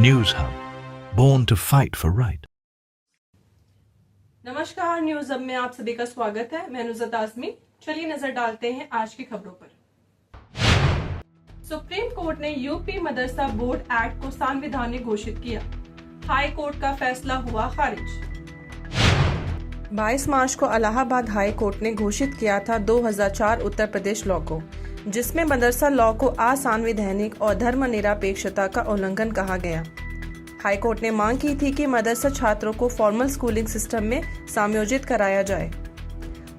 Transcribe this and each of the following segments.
News Hub, born to fight for right. नमस्कार, news अब में आप सभी का स्वागत है। मैं नुज़रत आज़मी। चलिए नजर डालते हैं आज की खबरों पर। सुप्रीम कोर्ट ने यूपी मदरसा बोर्ड एक्ट को संवैधानिक घोषित किया। हाई कोर्ट का फैसला हुआ खारिज। 22 मार्च को इलाहाबाद हाई कोर्ट ने घोषित किया था 2004 उत्तर प्रदेश लॉ को, जिसमें मदरसा लॉ को असंवैधानिक और धर्मनिरपेक्षता का उल्लंघन कहा गया। हाई कोर्ट ने मांग की थी कि मदरसा छात्रों को फॉर्मल स्कूलिंग सिस्टम में समायोजित कराया जाए।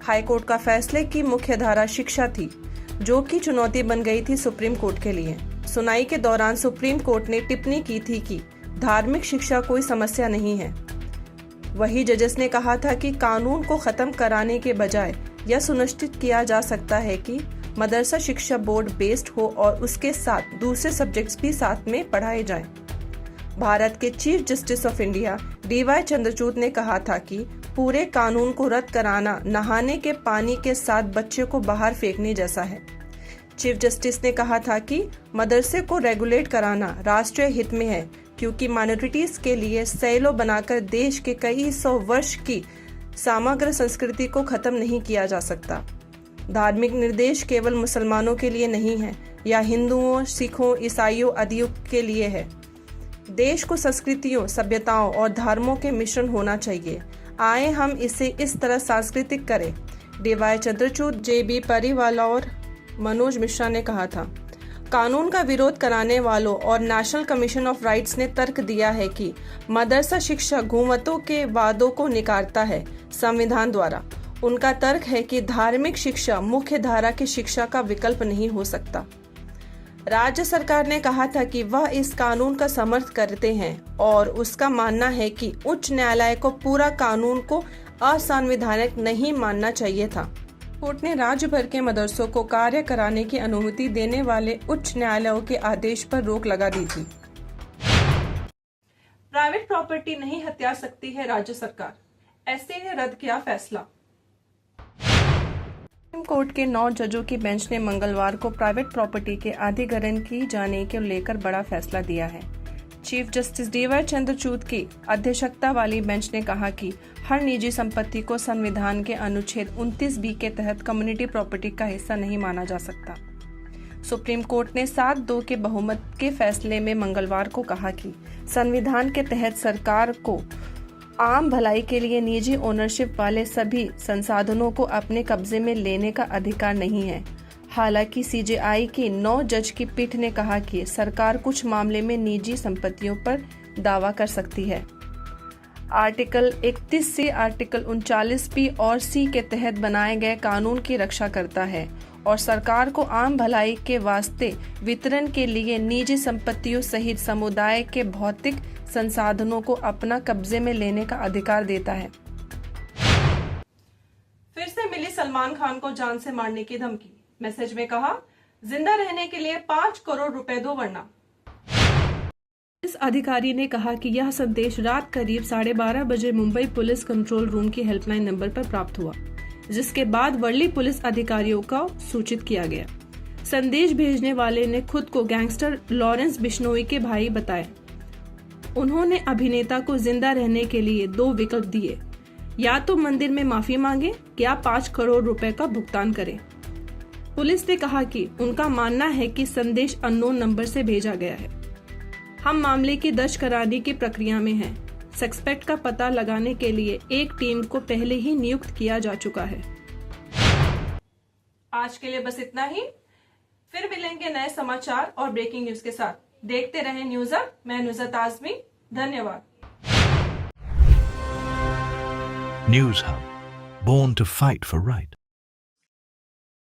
हाई कोर्ट का फैसले की मुख्य धारा शिक्षा थी, जो कि चुनौती बन गई थी सुप्रीम कोर्ट के लिए। सुनवाई के दौरान सुप्रीम कोर्ट ने टिप्पणी की थी कि धार्मिक शिक्षा कोई समस्या नहीं है। वही जजेस ने कहा था कि कानून को खत्म कराने के बजाय यह सुनिश्चित किया जा सकता है कि मदरसा शिक्षा बोर्ड बेस्ड हो और उसके साथ दूसरे सब्जेक्ट्स भी साथ में पढ़ाए जाएं। भारत के chief justice of India DY Chandrachud ने कहा था कि पूरे कानून को रद्द कराना नहाने के पानी के साथ बच्चे को बाहर फेंकने जैसा है। चीफ जस्टिस ने कहा था कि मदरसे को रेगुलेट कराना राष्ट्रीय हित में है, क्योंकि माइनॉरिटीज के लिए सैलो बनाकर देश के कई सौ वर्ष की समग्र संस्कृति को खत्म नहीं किया जा सकता। धार्मिक निर्देश केवल मुसलमानों के लिए नहीं है या हिंदुओं, सिखों, ईसाइयों आदि के लिए है। देश को संस्कृतियों, सभ्यताओं और धर्मों के मिश्रण होना चाहिए। आए हम इसे इस तरह सांस्कृतिक करें, DY चंद्रचूड़, JB परिवाला और मनोज मिश्रा ने कहा था। कानून का विरोध कराने वालों और नेशनल कमीशन ऑफ राइट्स ने तर्क दिया है कि मदरसा शिक्षा गुणवत्ता के वादों को नकारता है संविधान द्वारा। उनका तर्क है कि धार्मिक शिक्षा मुख्य धारा की शिक्षा का विकल्प नहीं हो सकता। राज्य सरकार ने कहा था कि वह इस कानून का समर्थन करते हैं और उसका मानना है कि उच्च न्यायालय को पूरा कानून को असंवैधानिक नहीं मानना चाहिए था। कोर्ट ने राज्य भर के मदरसों को कार्य कराने की अनुमति देने वाले उच्च न्यायालयों के आदेश पर रोक लगा दी थी। प्राइवेट प्रॉपर्टी नहीं हथिया सकती है राज्य सरकार, SC ने रद्द किया फैसला। सुप्रीम कोर्ट के 9 जजों की बेंच ने मंगलवार को प्राइवेट प्रॉपर्टी के अधिग्रहण की जाने को लेकर बड़ा फैसला दिया है। चीफ जस्टिस DY चंद्रचूड़ की अध्यक्षता वाली बेंच ने कहा कि हर निजी संपत्ति को संविधान के अनुच्छेद 29B के तहत कम्युनिटी प्रॉपर्टी का हिस्सा नहीं माना जा सकता। सुप्रीम कोर्ट ने 7-2 के बहुमत के फैसले में मंगलवार को कहा कि संविधान के तहत सरकार को आम भलाई के लिए निजी ओनरशिप वाले सभी संसाधनों को अपने कब्जे में लेने का अधिकार नहीं है। हालांकि CJI की 9 जज की पीठ ने कहा कि सरकार कुछ मामले में निजी संपत्तियों पर दावा कर सकती है। आर्टिकल 31 से आर्टिकल 39B और C के तहत बनाए गए कानून की रक्षा करता है और सरकार को आम भलाई के वास्ते वितरण के लिए निजी संपत्तियों सहित समुदाय के भौतिक संसाधनों को अपना कब्जे में लेने का अधिकार देता है। फिर से मिली सलमान खान को जान से मारने की धमकी। मैसेज में कहा, जिंदा रहने के लिए 5 करोड़ रुपए दो वरना। इस अधिकारी ने कहा कि यह संदेश रात करीब 12:30 बजे मुंबई पुलिस कंट्रोल रूम की हेल्पलाइन नंबर पर प्राप्त हुआ, जिसके बाद वर्ली पुलिस अधिकारियों को सूचित किया गया। संदेश भेजने वाले ने खुद को गैंगस्टर लॉरेंस बिश्नोई के भाई बताया। उन्होंने अभिनेता को जिंदा रहने के लिए 2 विकल्प दिए, या तो मंदिर में माफी मांगे या 5 करोड़ रुपए का भुगतान करें। पुलिस ने कहा कि उनका मानना है कि संदेश अननोन नंबर से भेजा गया है। हम मामले की दर्ज कराने की प्रक्रिया में हैं। सस्पेक्ट का पता लगाने के लिए एक टीम को पहले ही नियुक्त किया जा चुका है। आज के लिए बस इतना ही। फिर मिलेंगे नए समाचार और ब्रेकिंग न्यूज के साथ। देखते रहें न्यूज अब। मैं नुज़रत आज़मी। धन्यवाद। News Hub, born to fight for right.